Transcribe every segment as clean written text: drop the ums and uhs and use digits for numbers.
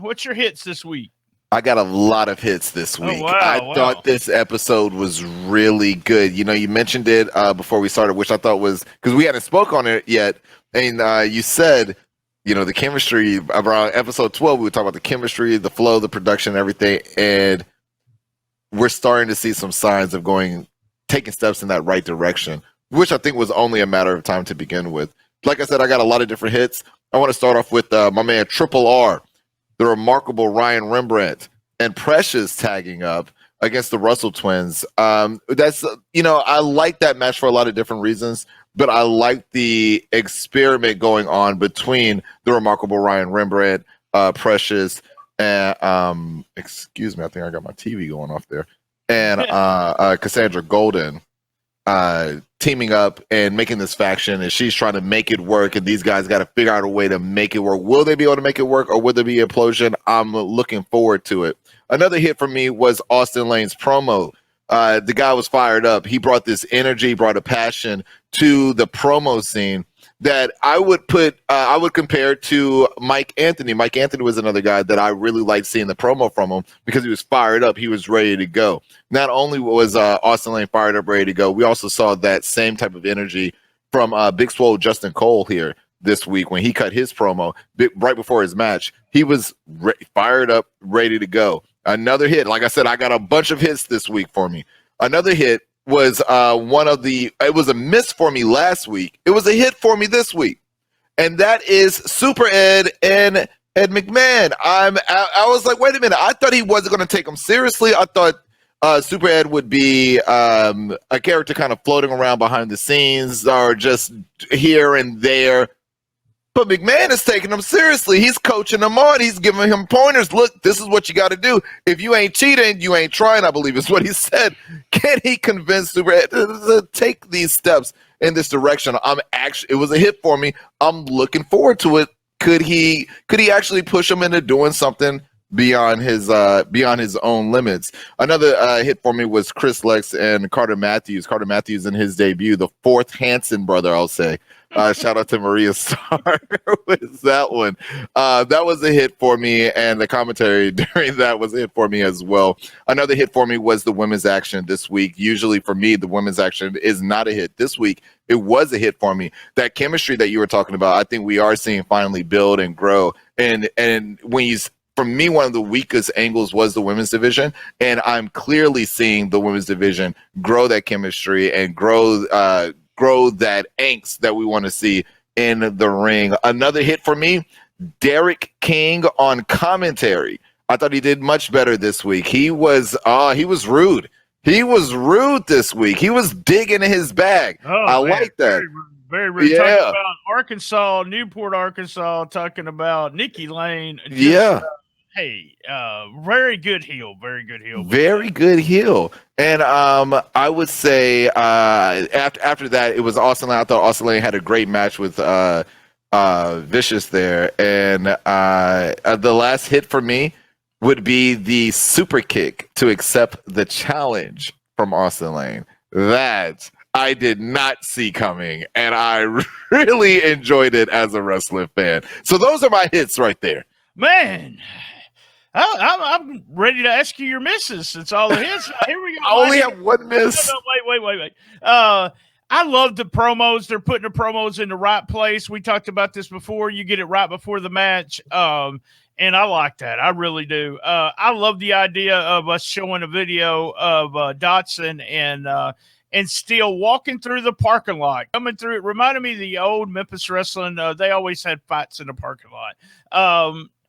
What's your hits this week? I got a lot of hits this week. Oh, wow, I thought this episode was really good. You know, you mentioned it before we started, which I thought was because we hadn't spoke on it yet. And you said, you know, the chemistry around episode 12, we would talk about the chemistry, the flow, the production, everything. And we're starting to see some signs of taking steps in that right direction, which I think was only a matter of time to begin with. Like I said, I got a lot of different hits. I want to start off with my man Triple R, the remarkable Ryan Rembrandt, and Precious tagging up against the Russell twins. That's, you know, I like that match for a lot of different reasons, but I like the experiment going on between the remarkable Ryan Rembrandt, Precious, and excuse me, I think I got my TV going off there, and Cassandra Golden teaming up and making this faction, and she's trying to make it work, and these guys got to figure out a way to make it work. Will they be able to make it work, or will there be an implosion? I'm looking forward to it. Another hit for me was Austin Lane's promo. The guy was fired up. He brought this energy, brought a passion to the promo scene that I would compare to Mike Anthony. Mike Anthony was another guy that I really liked seeing the promo from him because he was fired up. He was ready to go. Not only was Austin Lane fired up, ready to go, we also saw that same type of energy from Big Swole Justin Cole here this week when he cut his promo right before his match. He was fired up, ready to go. Another hit. Like I said, I got a bunch of hits this week for me. Another hit was it was a miss for me last week. It was a hit for me this week. And that is Super Ed and Ed McMahon. I was like, wait a minute. I thought he wasn't going to take him seriously. I thought Super Ed would be a character kind of floating around behind the scenes or just here and there. But McMahon is taking him seriously. He's coaching him on. He's giving him pointers. Look, this is what you got to do. If you ain't cheating, you ain't trying, I believe is what he said. Can he convince Super Ed to take these steps in this direction? It was a hit for me. I'm looking forward to it. Could he actually push him into doing something beyond his own limits? Another hit for me was Chris Lex and Carter Matthews. Carter Matthews in his debut, the fourth Hanson brother, I'll say. Shout out to Maria Starr with that one. That was a hit for me, and the commentary during that was a hit for me as well. Another hit for me was the women's action this week. Usually for me, the women's action is not a hit. This week, it was a hit for me. That chemistry that you were talking about, I think we are seeing finally build and grow. And when for me, one of the weakest angles was the women's division, and I'm clearly seeing the women's division grow that chemistry and grow that angst that we want to see in the ring. Another hit for me, Derrick King on commentary. I thought he did much better this week. He was rude. He was rude this week. He was digging in his bag. I like that. Very rude. Yeah. Talking about Arkansas, Newport, Arkansas, talking about Nikki Lane. Hey, very good heel. Very good heel. Very good heel. And I would say after that, it was Austin Lane. I thought Austin Lane had a great match with Vicious there. And the last hit for me would be the super kick to accept the challenge from Austin Lane. That I did not see coming, and I really enjoyed it as a wrestling fan. So those are my hits right there. Man, I'm ready to ask you your misses. It's all the hits. Here we go. I only have one miss. No, wait. I love the promos. They're putting the promos in the right place. We talked about this before. You get it right before the match. And I like that. I really do. I love the idea of us showing a video of Dotson and Steele walking through the parking lot, coming through. It reminded me of the old Memphis wrestling. They always had fights in the parking lot.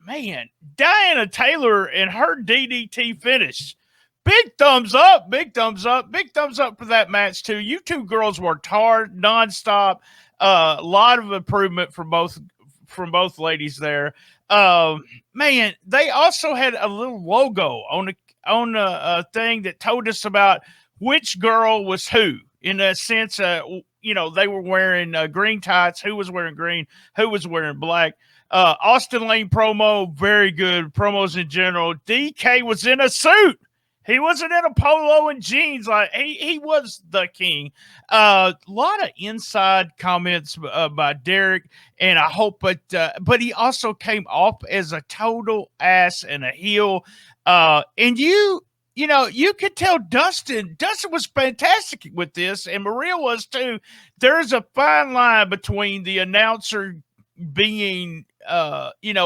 Man, Diana Taylor and her DDT finish. Big thumbs up, big thumbs up, big thumbs up for that match too. You two girls worked hard, nonstop. A lot of improvement from both ladies there. Man, they also had a little logo on a thing that told us about which girl was who. In a sense, they were wearing green tights. Who was wearing green? Who was wearing black? Austin Lane promo, very good promos in general. DK was in a suit. He wasn't in a polo and jeans. Like he was the king. A lot of inside comments by Derrick, and I hope, but he also came off as a total ass and a heel. And you know, you could tell Dustin was fantastic with this, and Maria was too. There's a fine line between the announcer being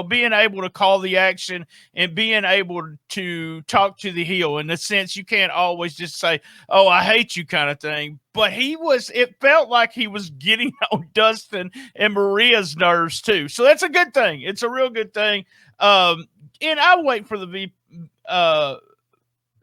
being able to call the action and being able to talk to the heel. In the sense, you can't always just say, "Oh, I hate you," kind of thing. But it felt like he was getting on Dustin and Maria's nerves too. So that's a good thing. It's a real good thing. And I'll wait for the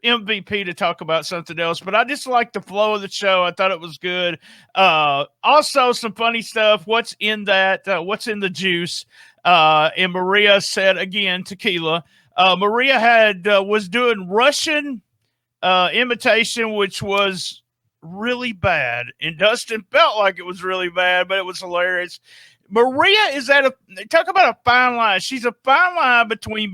MVP to talk about something else, but I just like the flow of the show. I thought it was good. Also, some funny stuff. What's in what's in the juice? And Maria said again, tequila. Maria was doing Russian imitation, which was really bad, and Dustin felt like it was really bad, but it was hilarious. Maria is talk about a fine line. She's a fine line between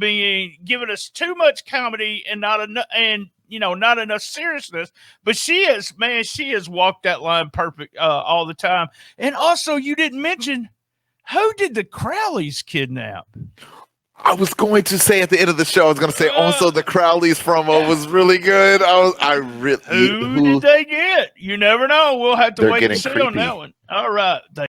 giving us too much comedy and not enough seriousness. But she has walked that line perfect all the time. And also, you didn't mention, who did the Crowleys kidnap? I was going to say at the end of the show, I was going to say also the Crowleys promo was really good. Who did they get? You never know. We'll have to wait and see creepy on that one. All right.